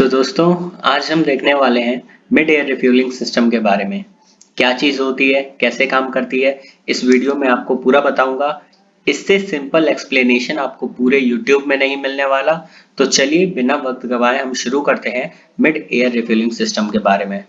दोस्तों, आज हम देखने वाले हैं मिड एयर रिफ्यूलिंग सिस्टम के बारे में। क्या चीज़ होती है, कैसे काम करती है, इस वीडियो में आपको पूरा बताऊंगा। इससे सिंपल एक्सप्लेनेशन आपको पूरे यूट्यूब में नहीं मिलने वाला। तो चलिए बिना वक्त गवाए हम शुरू करते हैं मिड एयर रिफ्यूलिंग सिस्टम के बारे में।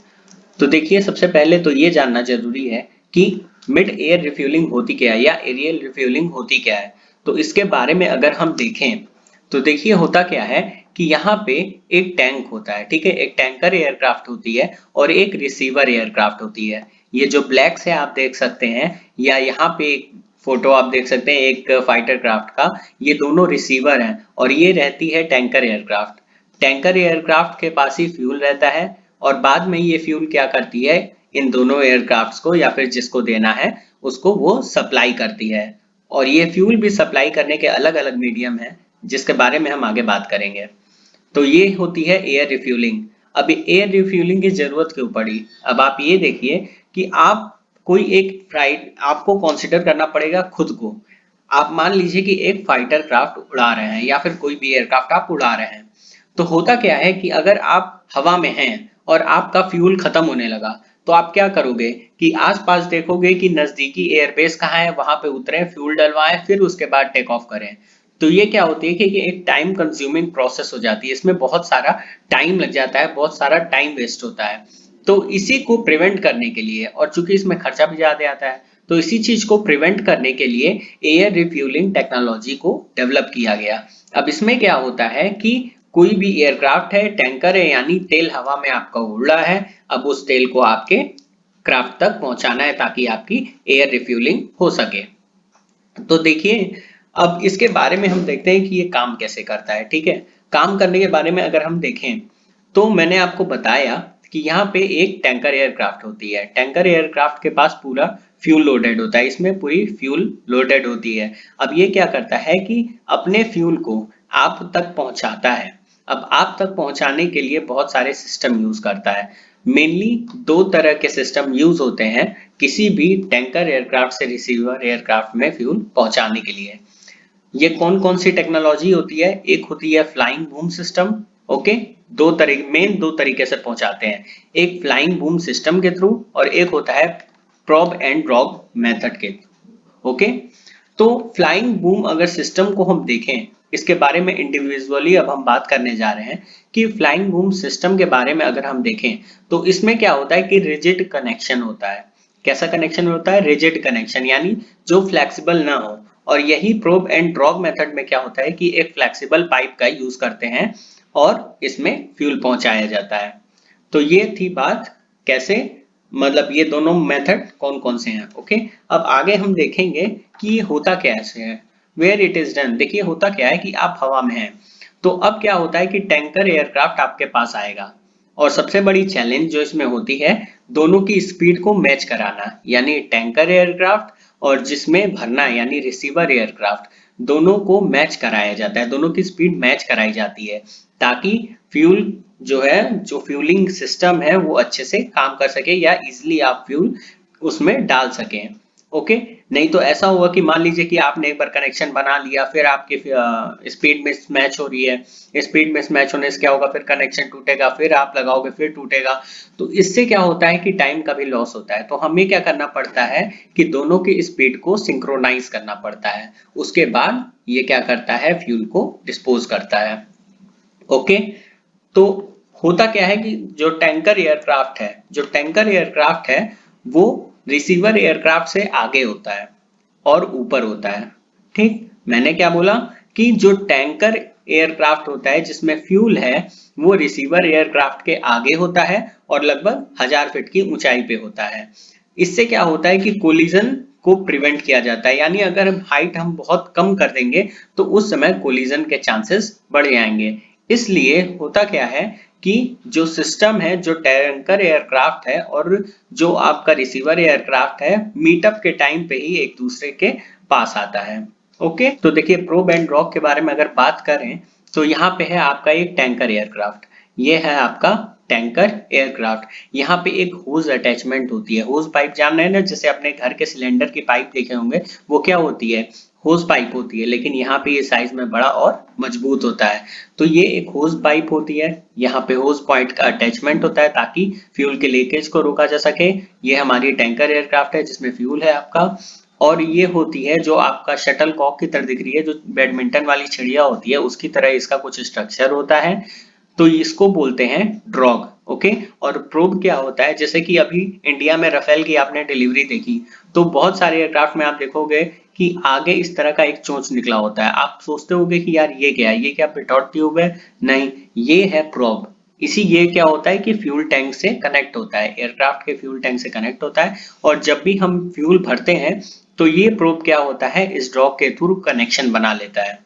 तो देखिए, सबसे पहले तो ये जानना जरूरी है कि मिड एयर रिफ्यूलिंग होती क्या है या एरियल रिफ्यूलिंग होती क्या है। तो इसके बारे में अगर हम देखें तो देखिए होता क्या है कि यहाँ पे एक टैंक होता है, ठीक है। एक टैंकर एयरक्राफ्ट होती है और एक रिसीवर एयरक्राफ्ट होती है। ये जो ब्लैक से आप देख सकते हैं या यहाँ पे एक फोटो आप देख सकते हैं एक फाइटर क्राफ्ट का, ये दोनों रिसीवर हैं और ये रहती है टैंकर एयरक्राफ्ट। टैंकर एयरक्राफ्ट के पास ही फ्यूल रहता है और बाद में ये फ्यूल क्या करती है, इन दोनों एयरक्राफ्ट्स को या फिर जिसको देना है उसको वो सप्लाई करती है। और ये फ्यूल भी सप्लाई करने के अलग अलग मीडियम है जिसके बारे में हम आगे बात करेंगे। तो ये होती है एयर रिफ्यूलिंग। अब एयर रिफ्यूलिंग की जरूरत क्यों पड़ी? अब आप ये देखिए कि आप कोई एक फ्लाइट आपको कंसीडर करना पड़ेगा खुद को। आप मान लीजिए कि एक फाइटर क्राफ्ट उड़ा रहे हैं या फिर कोई भी एयरक्राफ्ट आप उड़ा रहे हैं। तो होता क्या है कि अगर आप हवा में हैं और आपका फ्यूल खत्म होने लगा तो आप क्या करोगे कि आसपास देखोगे कि नजदीकी एयरबेस कहाँ है, वहां पे उतरें, फ्यूल डलवाएं, फिर उसके बाद टेक ऑफ करें। तो ये क्या होती है कि एक टाइम कंज्यूमिंग प्रोसेस हो जाती है, इसमें बहुत सारा टाइम लग जाता है, बहुत सारा टाइम वेस्ट होता है। तो इसी को प्रिवेंट करने के लिए, और चूंकि इसमें खर्चा भी ज्यादा आता है, तो इसी चीज को प्रिवेंट करने के लिए एयर रिफ्यूलिंग टेक्नोलॉजी को डेवलप किया गया। अब इसमें क्या होता है कि कोई भी एयरक्राफ्ट है, टैंकर है, यानी तेल हवा में आपका उड़ रहा है। अब उस तेल को आपके क्राफ्ट तक पहुंचाना है ताकि आपकी एयर रिफ्यूलिंग हो सके। तो देखिए, अब इसके बारे में हम देखते हैं कि ये काम कैसे करता है, ठीक है। काम करने के बारे में अगर हम देखें तो मैंने आपको बताया कि यहाँ पे एक टैंकर एयरक्राफ्ट होती है। टैंकर एयरक्राफ्ट के पास पूरा फ्यूल लोडेड होता है, इसमें पूरी फ्यूल लोडेड होती है। अब ये क्या करता है कि अपने फ्यूल को आप तक पहुंचाता है। अब आप तक पहुंचाने के लिए बहुत सारे सिस्टम यूज करता है। मेनली दो तरह के सिस्टम यूज होते हैं किसी भी टैंकर एयरक्राफ्ट से रिसीवर एयरक्राफ्ट में फ्यूल पहुंचाने के लिए। ये कौन कौन सी टेक्नोलॉजी होती है? एक होती है फ्लाइंग बूम सिस्टम। ओके, दो तरीके से पहुंचाते हैं, एक फ्लाइंग बूम सिस्टम के थ्रू और एक होता है प्रोब एंड ड्रॉप मेथड के थ्रू। ओके, तो फ्लाइंग बूम अगर सिस्टम को हम देखें, इसके बारे में इंडिविजुअली अब हम बात करने जा रहे हैं कि फ्लाइंग बूम सिस्टम के बारे में अगर हम देखें तो इसमें क्या होता है कि रिजिड कनेक्शन होता है। कैसा कनेक्शन होता है? रिजिड कनेक्शन, यानी जो फ्लेक्सिबल ना हो। और यही प्रोब एंड ड्रॉप मेथड में क्या होता है कि एक फ्लेक्सिबल पाइप का यूज करते हैं और इसमें फ्यूल पहुंचाया जाता है। तो ये थी बात कैसे, मतलब ये दोनों मेथड कौन कौन से हैं। ओके, अब आगे हम देखेंगे कि ये होता कैसे है, वेयर इट इज डन। देखिए होता क्या है कि आप हवा में हैं, तो अब क्या होता है कि टैंकर एयरक्राफ्ट आपके पास आएगा और सबसे बड़ी चैलेंज जो इसमें होती है दोनों की स्पीड को मैच कराना, यानी टैंकर एयरक्राफ्ट और जिसमें भरना है यानी रिसीवर एयरक्राफ्ट, दोनों को मैच कराया जाता है, दोनों की स्पीड मैच कराई जाती है ताकि फ्यूल जो है, जो फ्यूलिंग सिस्टम है वो अच्छे से काम कर सके या इजिली आप फ्यूल उसमें डाल सकें। ओके, नहीं तो ऐसा होगा कि मान लीजिए कि आपने एक बार कनेक्शन बना लिया, फिर आपकी स्पीड मिस मैच हो रही है, स्पीड मिस मैच होने से क्या होगा, फिर कनेक्शन टूटेगा, फिर आप लगाओगे, फिर टूटेगा। तो इससे क्या होता है कि टाइम का भी लॉस होता है। तो हमें क्या करना पड़ता है कि दोनों की स्पीड को सिंक्रोनाइज करना पड़ता है। उसके बाद ये क्या करता है, फ्यूल को डिस्पोज करता है। ओके, तो होता क्या है कि जो टैंकर एयरक्राफ्ट है वो रिसीवर एयरक्राफ्ट से आगे होता है और ऊपर होता है। ठीक, मैंने क्या बोला कि जो टैंकर एयरक्राफ्ट होता है जिसमें फ्यूल है वो रिसीवर एयरक्राफ्ट के आगे होता है और लगभग 1000 फीट की ऊंचाई पे होता है। इससे क्या होता है कि कोलिजन को प्रिवेंट किया जाता है, यानी अगर हाइट हम बहुत कम कर देंगे तो उस समय कोलिजन के चांसेस बढ़ जाएंगे। इसलिए होता क्या है कि जो सिस्टम है, जो टैंकर एयरक्राफ्ट है और जो आपका रिसीवर एयरक्राफ्ट है, मीटअप के टाइम पे ही एक दूसरे के पास आता है। ओके, तो देखिए प्रोब एंड ड्रॉप के बारे में अगर बात करें तो यहाँ पे है आपका एक टैंकर एयरक्राफ्ट, ये है आपका टैंकर एयरक्राफ्ट। यहाँ पे एक होज अटैचमेंट होती है, होज पाइप जान रहे हैं ना, जैसे अपने घर के सिलेंडर की पाइप देखे होंगे, वो क्या होती है, होस पाइप होती है, लेकिन यहाँ पे ये साइज में बड़ा और मजबूत होता है। तो ये एक होस पाइप होती है, यहाँ पे होस पॉइंट का अटैचमेंट होता है ताकि फ्यूल के लीकेज को रोका जा सके। ये हमारी टैंकर एयरक्राफ्ट है जिसमें फ्यूल है आपका। और ये होती है जो आपका शटल कॉक की तरह दिख रही है, जो बैडमिंटन वाली चिड़िया होती है उसकी तरह इसका कुछ स्ट्रक्चर होता है। तो इसको बोलते हैं ड्रॉग। ओके। और प्रोब क्या होता है, जैसे कि अभी इंडिया में राफेल की आपने डिलीवरी देखी, तो बहुत सारे एयरक्राफ्ट में आप देखोगे कि आगे इस तरह का एक चोंच निकला होता है। आप सोचते होगे कि यार ये क्या है, ये क्या पिटॉट ट्यूब है? नहीं, ये है प्रोब। ये क्या होता है कि फ्यूल टैंक से कनेक्ट होता है, एयरक्राफ्ट के फ्यूल टैंक से कनेक्ट होता है। और जब भी हम फ्यूल भरते हैं तो ये प्रोब क्या होता है, इस ड्रॉग के थ्रू कनेक्शन बना लेता है।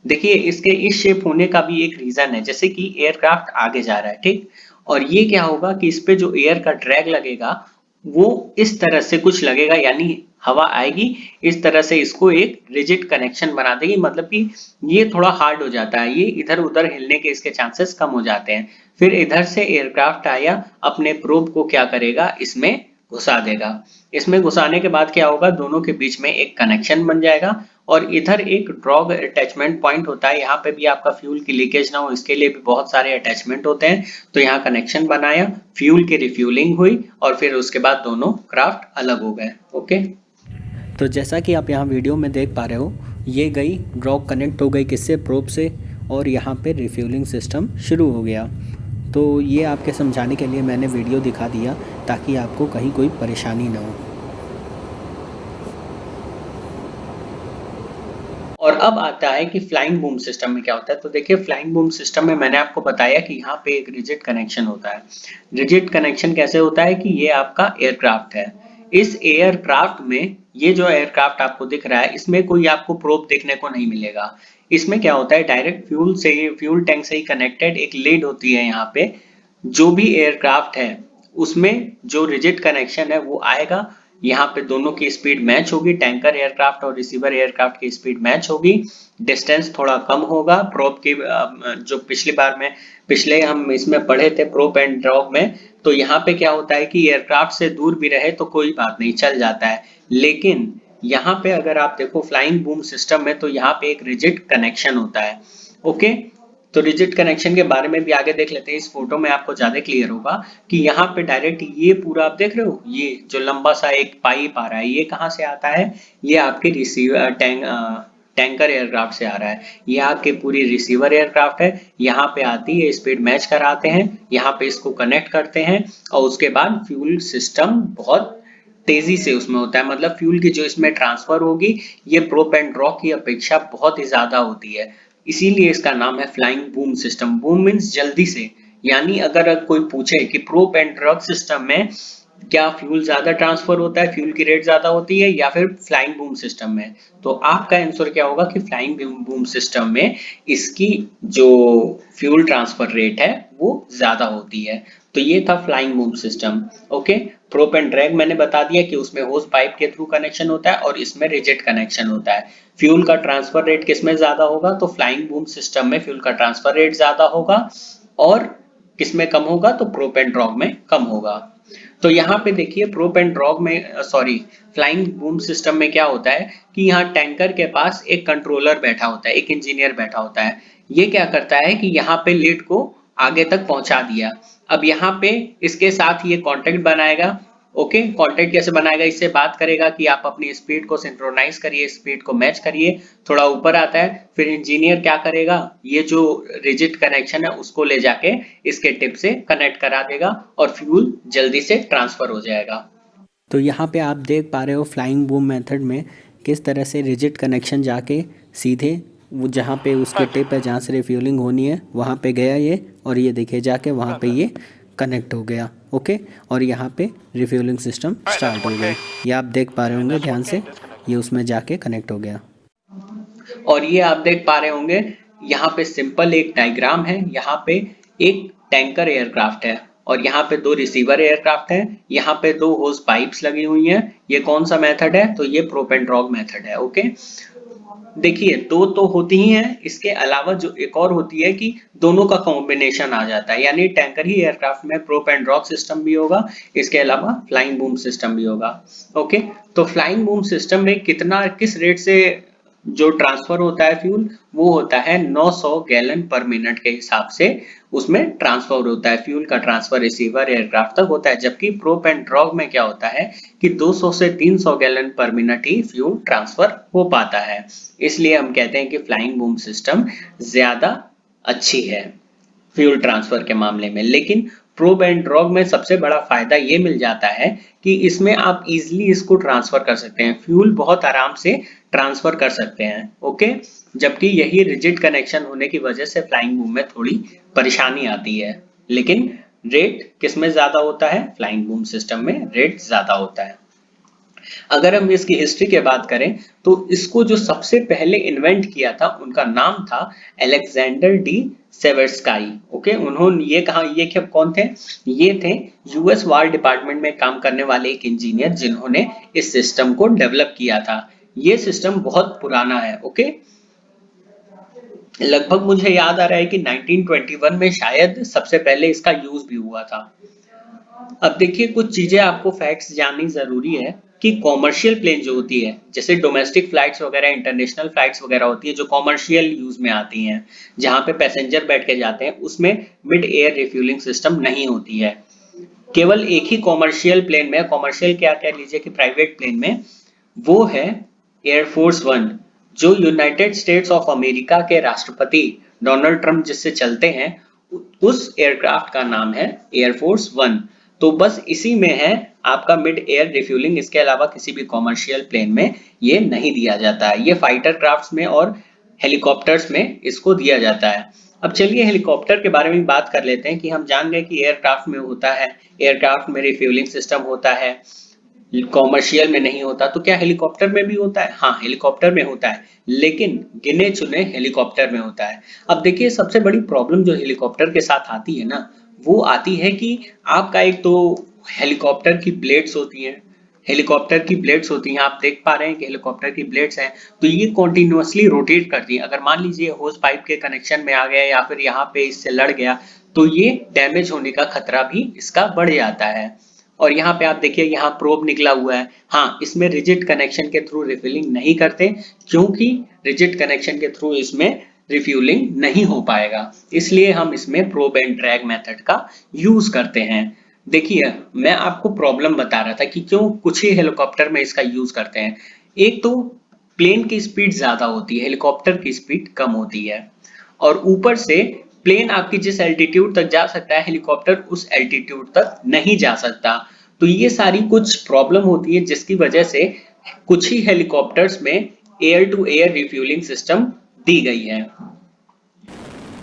देखिए इसके इस शेप होने का भी एक रीजन है, जैसे कि एयरक्राफ्ट आगे जा रहा है, ठीक, और ये क्या होगा कि इस पे जो एयर का ड्रैग लगेगा वो इस तरह से कुछ लगेगा, यानी हवा आएगी इस तरह से इसको एक रिजिड कनेक्शन बना देगी, मतलब कि ये थोड़ा हार्ड हो जाता है, ये इधर उधर हिलने के इसके चांसेस कम हो जाते हैं। फिर इधर से एयरक्राफ्ट आया अपने प्रोब को क्या करेगा, इसमें घुसा देगा। इसमें घुसाने के बाद क्या होगा, दोनों के बीच में एक कनेक्शन बन जाएगा। और इधर एक ड्रॉग अटैचमेंट पॉइंट होता है, यहाँ पे भी आपका फ्यूल की लीकेज ना हो इसके लिए भी बहुत सारे अटैचमेंट होते हैं। तो यहाँ कनेक्शन बनाया, फ्यूल की रिफ्यूलिंग हुई और फिर उसके बाद दोनों क्राफ्ट अलग हो गए। ओके। तो जैसा कि आप यहाँ वीडियो में देख पा रहे हो, ये गई ड्रॉग कनेक्ट हो गई किससे, प्रोब से, और यहाँ पे रिफ्यूलिंग सिस्टम शुरू हो गया। तो ये आपके समझाने के लिए मैंने वीडियो दिखा दिया ताकि आपको कहीं कोई परेशानी ना हो। और अब आता है कि फ्लाइंग बूम सिस्टम में क्या होता है। तो देखिए फ्लाइंग बूम सिस्टम में मैंने आपको बताया कि यहाँ पे एक रिजिड कनेक्शन होता है। रिजिड कनेक्शन कैसे होता है कि ये आपका एयरक्राफ्ट है, इस एयरक्राफ्ट में ये जो एयरक्राफ्ट आपको दिख रहा है इसमें कोई आपको प्रोब देखने को नहीं मिलेगा। इसमें क्या होता है, डायरेक्ट फ्यूल से ही, फ्यूल टैंक से ही कनेक्टेड एक लीड होती है यहाँ पे। जो भी एयरक्राफ्ट है उसमें जो रिजिड कनेक्शन है वो आएगा, यहाँ पे दोनों की स्पीड मैच होगी, टैंकर एयरक्राफ्ट और रिसीवर एयरक्राफ्ट की स्पीड मैच होगी। डिस्टेंस थोड़ा कम होगा प्रोब की, जो पिछले हम इसमें पढ़े थे प्रोब एंड ड्रॉग में, तो यहाँ पे क्या होता है कि एयरक्राफ्ट से दूर भी रहे तो कोई बात नहीं, चल जाता है। लेकिन यहाँ पे अगर आप देखो फ्लाइंग बूम सिस्टम में, तो यहाँ पे एक रिजिड कनेक्शन होता है। ओके। तो रिजिड कनेक्शन के बारे में भी आगे देख लेते हैं, इस फोटो में आपको ज्यादा क्लियर होगा कि यहाँ पे डायरेक्ट ये पूरा आप देख रहे हो, ये जो लंबा सा एक पाइप आ रहा है ये कहाँ से आता है, ये आपके रिसीवर टैंकर एयरक्राफ्ट से आ रहा है। ये आपके पूरी रिसीवर एयरक्राफ्ट है, यहाँ पे आती है, स्पीड मैच कराते हैं, यहाँ पे इसको कनेक्ट करते हैं और उसके बाद फ्यूल सिस्टम बहुत तेजी से उसमें होता है, मतलब फ्यूल की जो इसमें ट्रांसफर होगी ये प्रोप एंड ड्रॉ की अपेक्षा बहुत ही ज्यादा होती है। इसीलिए इसका नाम है flying boom system. Boom means जल्दी से, यानी अगर कोई पूछे कि प्रोप एंड ड्रग सिस्टम में क्या फ्यूल ज्यादा ट्रांसफर होता है, फ्यूल की रेट ज्यादा होती है या फिर फ्लाइंग बूम सिस्टम में, तो आपका आंसर क्या होगा कि फ्लाइंग बूम सिस्टम में इसकी जो फ्यूल ट्रांसफर रेट है वो ज्यादा होती है। तो ये था flying boom system. Okay. Prop and drag मैंने बता दिया कि उसमें होस पाइप के थ्रू कनेक्शन होता है और इसमें रिजिड कनेक्शन होता है। फ्यूल का ट्रांसफर रेट किसमें ज्यादा होगा, तो फ्लाइंग बूम सिस्टम में फ्यूल का ट्रांसफर रेट ज्यादा होगा, और किसमें कम होगा, तो प्रोप एंड ड्रॉग में कम होगा। तो यहाँ पे देखिए प्रोप एंड ड्रॉग में सॉरी फ्लाइंग बूम सिस्टम में क्या होता है कि यहाँ टैंकर के पास एक कंट्रोलर बैठा होता है, एक इंजीनियर बैठा होता है। ये क्या करता है कि यहाँ पे लीड को आगे तक पहुंचा दिया, अब यहाँ पे इसके साथ ये कांटेक्ट बनाएगा। ओके। कांटेक्ट कैसे बनाएगा, इससे बात करेगा कि आप अपनी स्पीड को सिंक्रोनाइज करिए, स्पीड को मैच करिए, थोड़ा ऊपर आता है, फिर इंजीनियर क्या करेगा, ये जो रिजिड कनेक्शन है उसको ले जाके इसके टिप से कनेक्ट करा देगा और फ्यूल जल्दी से ट्रांसफर हो जाएगा। तो यहाँ पे आप देख पा रहे हो फ्लाइंग बूम मेथड में किस तरह से रिजिड कनेक्शन जाके सीधे वो जहाँ पे उसके टिप है जहाँ से रिफ्यूलिंग होनी है वहाँ पे गया ये, और ये देखिए जाके वहाँ पे ये कनेक्ट हो गया। ओके। और यहाँ पे रिफ्यूलिंग सिस्टम स्टार्ट हो गई, ये आप देख पा रहे होंगे ध्यान से, ये उसमें जाके कनेक्ट हो गया। और ये आप देख पा रहे होंगे यहाँ पे सिंपल एक डायग्राम है, यहाँ पे एक टैंकर एयरक्राफ्ट है और यहाँ पे दो रिसीवर एयरक्राफ्ट है, यहाँ पे दो होस पाइप्स लगी हुई हैं। ये कौन सा मेथड है, तो ये प्रोप एंड ड्रॉग मेथड है। ओके। देखिए दो तो होती ही हैं, इसके अलावा जो एक और होती है कि दोनों का कॉम्बिनेशन आ जाता है, यानी टैंकर ही एयरक्राफ्ट में प्रोप एंड ड्रॉग सिस्टम भी होगा, इसके अलावा फ्लाइंग बूम सिस्टम भी होगा। ओके। तो फ्लाइंग बूम सिस्टम में कितना किस रेट से जो ट्रांसफर होता है फ्यूल वो होता है 900 गैलन पर मिनट के हिसाब से उसमें ट्रांसफर होता है। फ्यूल का ट्रांसफर रिसीवर एयरक्राफ्ट तक होता है, जबकि प्रोप एंड ड्रॉग में क्या होता है कि 200 से 300 गैलन पर मिनट ही फ्यूल ट्रांसफर हो पाता है। इसलिए हम कहते हैं कि फ्लाइंग बूम सिस्टम ज्यादा अच्छी है फ्यूल ट्रांसफर के मामले में। लेकिन प्रोब एंड ड्रॉग में सबसे बड़ा फायदा ये मिल जाता है कि इसमें आप इजीली इसको ट्रांसफर कर सकते हैं, फ्यूल बहुत आराम से ट्रांसफर कर सकते हैं। ओके, जबकि यही रिजिड कनेक्शन होने की वजह से फ्लाइंग बूम में थोड़ी परेशानी आती है। लेकिन रेट किसमें ज्यादा होता है? फ्लाइंग बूम सिस्टम में रेट ज्यादा होता है। अगर हम इसकी हिस्ट्री की बात करें तो इसको जो सबसे पहले इन्वेंट किया था उनका नाम था अलेक्जेंडर डी सेवर्स्काई। ओके, उन्होंने ये क्या कौन थे? ये थे यूएस वार डिपार्टमेंट में काम करने वाले एक इंजीनियर जिन्होंने इस सिस्टम को डेवलप किया था। ये सिस्टम बहुत पुराना है। ओके, लगभग मुझे याद आ रहा है कि 1921 में शायद सबसे पहले इसका यूज भी हुआ था। अब देखिए, कुछ चीजें आपको फैक्ट्स जाननी जरूरी है कि कॉमर्शियल प्लेन जो होती है, जैसे डोमेस्टिक फ्लाइट्स वगैरह, इंटरनेशनल फ्लाइट्स वगैरह होती है जो कॉमर्शियल यूज में आती हैं, जहां पे पैसेंजर बैठ के जाते हैं, उसमें मिड एयर रिफ्यूलिंग सिस्टम नहीं होती है। केवल एक ही कॉमर्शियल प्लेन में, कॉमर्शियल क्या कह लीजिए कि प्राइवेट प्लेन में, वो है एयरफोर्स वन, जो यूनाइटेड स्टेट्स ऑफ अमेरिका के राष्ट्रपति डोनाल्ड ट्रंप जिससे चलते हैं, उस एयरक्राफ्ट का नाम है एयरफोर्स वन। तो बस इसी में है आपका मिड एयर रिफ्यूलिंग, इसके अलावा किसी भी कॉमर्शियल प्लेन में ये नहीं दिया जाता है। ये फाइटर क्राफ्ट्स में और हेलीकॉप्टर्स में इसको दिया जाता है। अब चलिए हेलीकॉप्टर के बारे में बात कर लेते हैं कि हम जान गए कि एयरक्राफ्ट में होता है, एयरक्राफ्ट में रिफ्यूलिंग सिस्टम होता है, कॉमर्शियल में नहीं होता। तो क्या हेलीकॉप्टर में भी होता है? हाँ, हेलीकॉप्टर में होता है, लेकिन गिने चुने हेलीकॉप्टर में होता है। अब देखिए, सबसे बड़ी प्रॉब्लम जो हेलीकॉप्टर के साथ आती है ना, वो आती है कि आपका एक तो हेलीकॉप्टर की ब्लेड्स होती हैं, हेलीकॉप्टर की ब्लेड्स होती हैं, आप देख पा रहे हैं कि हेलीकॉप्टर की ब्लेड्स हैं, तो ये कॉन्टिन्यूअसली रोटेट करती हैं। अगर मान लीजिए होज पाइप के कनेक्शन में आ गया या फिर यहाँ पे इससे लड़ गया, तो ये डैमेज होने का खतरा भी इसका बढ़ जाता है। और यहाँ पे आप देखिए, यहाँ प्रोब निकला हुआ है। हाँ, इसमें रिजिड कनेक्शन के थ्रू रिफिलिंग नहीं करते, क्योंकि रिजिड कनेक्शन के थ्रू इसमें रिफ्यूलिंग नहीं हो पाएगा, इसलिए हम इसमें प्रोब एंड ड्रैग मेथड का यूज करते हैं। देखिए, मैं आपको प्रॉब्लम बता रहा था कि क्यों कुछ ही हेलीकॉप्टर में इसका यूज करते हैं। एक तो प्लेन की स्पीड ज्यादा होती है, हेलीकॉप्टर की स्पीड कम होती है, और ऊपर से प्लेन आपकी जिस एल्टीट्यूड तक जा सकता है, हेलीकॉप्टर उस एल्टीट्यूड तक नहीं जा सकता। तो ये सारी कुछ प्रॉब्लम होती है जिसकी वजह से कुछ ही हेलीकॉप्टर्स में air to air refuelling system दी गई है।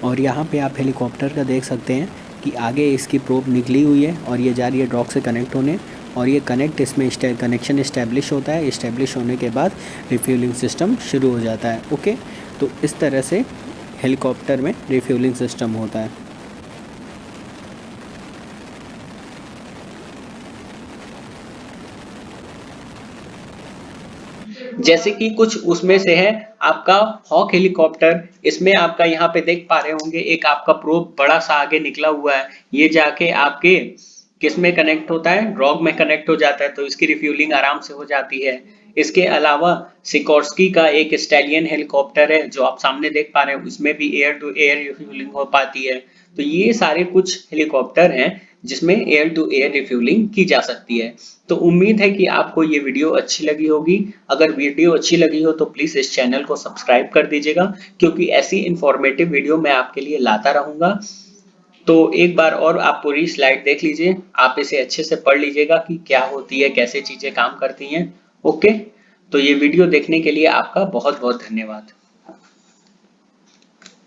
और यहाँ पे आप हेलीकॉप्टर का देख सकते हैं कि आगे इसकी प्रोब निकली हुई है और ये जा रही है ड्रॉग से कनेक्ट होने, और ये इसमें कनेक्शन इस्टेब्लिश होता है। इस्टेब्लिश होने के बाद रिफ्यूलिंग सिस्टम शुरू हो जाता है। ओके, तो इस तरह से हेलीकॉप्टर में रिफ्यूलिंग सिस्टम होता है। जैसे कि कुछ उसमें से है आपका हॉक हेलीकॉप्टर, इसमें आपका यहाँ पे देख पा रहे होंगे एक आपका प्रोब बड़ा सा आगे निकला हुआ है, ये जाके आपके किस में कनेक्ट होता है? ड्रॉग में कनेक्ट हो जाता है, तो इसकी रिफ्यूलिंग आराम से हो जाती है। इसके अलावा सिकोर्स्की का एक स्टैलियन हेलीकॉप्टर है जो आप सामने देख पा रहे हो, इसमें भी एयर टू एयर रिफ्यूलिंग हो पाती है। तो ये सारे कुछ हेलीकॉप्टर हैं जिसमें एयर टू एयर रिफ्यूलिंग की जा सकती है। तो उम्मीद है कि आपको ये वीडियो अच्छी लगी होगी। अगर वीडियो अच्छी लगी हो तो प्लीज इस चैनल को सब्सक्राइब कर दीजिएगा, क्योंकि ऐसी इंफॉर्मेटिव वीडियो मैं आपके लिए लाता रहूंगा। तो एक बार और आप पूरी स्लाइड देख लीजिए, आप इसे अच्छे से पढ़ लीजिएगा कि क्या होती है, कैसे चीजें काम करती हैं। ओके, तो ये वीडियो देखने के लिए आपका बहुत बहुत धन्यवाद।